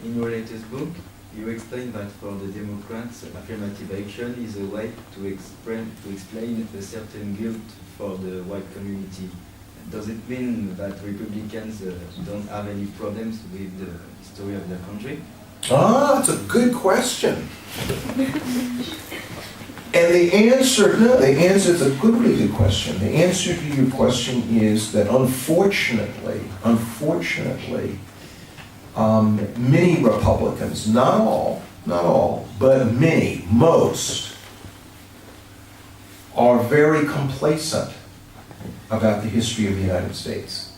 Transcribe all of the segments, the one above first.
In your latest book, you explain that for the Democrats, affirmative action is a way to explain a certain guilt for the white community. Does it mean that Republicans don't have any problems with the history of their country? Ah, that's a good question. And the answer is a really good question. The answer to your question is that unfortunately, many Republicans, not all, but many, most, are very complacent about the history of the United States.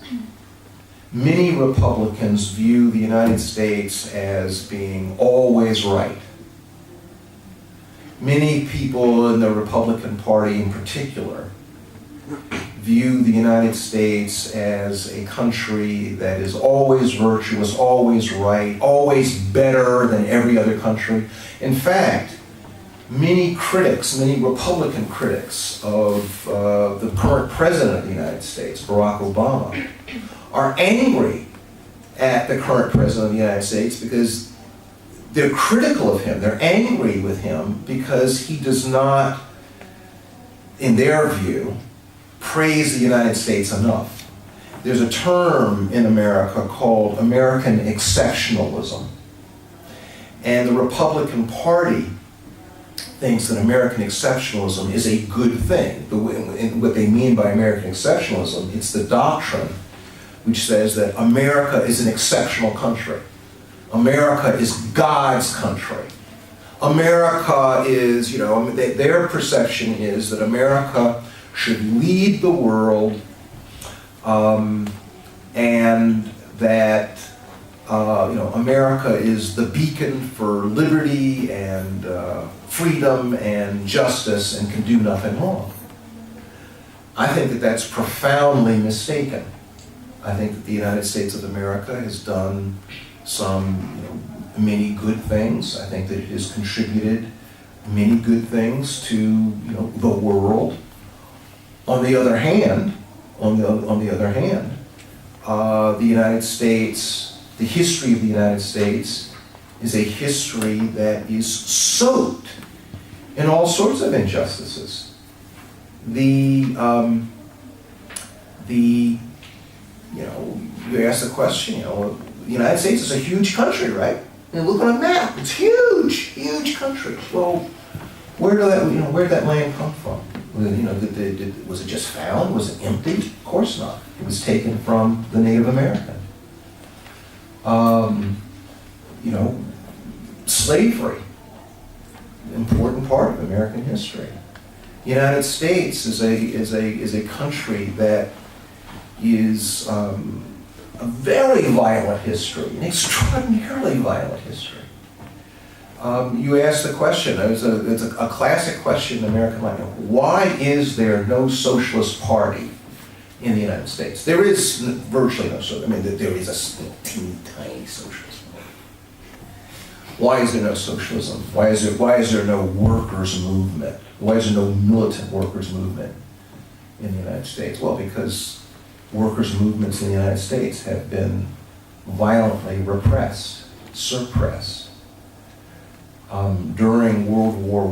Many Republicans view the United States as being always right. Many people in the Republican Party in particular view the United States as a country that is always virtuous, always right, always better than every other country. In fact, many Republican critics of the current president of the United States, Barack Obama, are angry at the current president of the United States because they're critical of him. They're angry with him because he does not, in their view, praise the United States enough. There's a term in America called American exceptionalism. And the Republican Party thinks that American exceptionalism is a good thing. And what they mean by American exceptionalism, it's the doctrine which says that America is an exceptional country. America is God's country. America is, their perception is that America should lead the world, and that America is the beacon for liberty and freedom and justice and can do nothing wrong. I think that that's profoundly mistaken. I think that the United States of America has done many good things. I think that it has contributed many good things to the world. On the other hand, the United States, the history of the United States is a history that is soaked in all sorts of injustices. You ask the question, the United States is a huge country, right? And look on a map, it's huge, huge country. Well, where did that land come from? Was it just found? Was it empty? Of course not. It was taken from the Native American. Slavery, important part of American history. The United States is a country that is a very violent history, an extraordinarily violent history. You asked the question, it's a classic question in American life. Why is there no socialist party in the United States? There is virtually no socialist. There is a teeny tiny socialist party. Why is there no socialism? Why is there no workers' movement? Why is there no militant workers' movement in the United States? Well, because workers' movements in the United States have been violently repressed, suppressed. During World War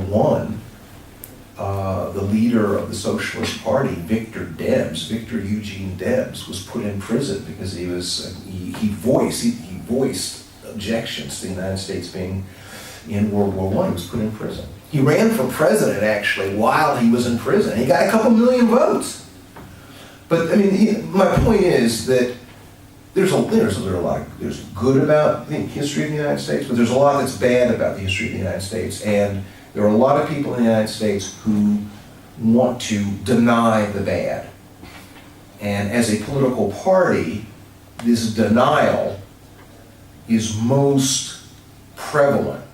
I, the leader of the Socialist Party, Victor Eugene Debs, was put in prison because he voiced objections to the United States being in World War I. He was put in prison. He ran for president actually while he was in prison. He got a couple million votes. But my point is that there's good about the history of the United States, but there's a lot that's bad about the history of the United States. And there are a lot of people in the United States who want to deny the bad. And as a political party, this denial is most prevalent,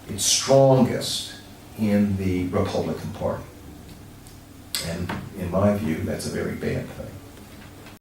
it's strongest in the Republican Party. And in my view, that's a very bad thing.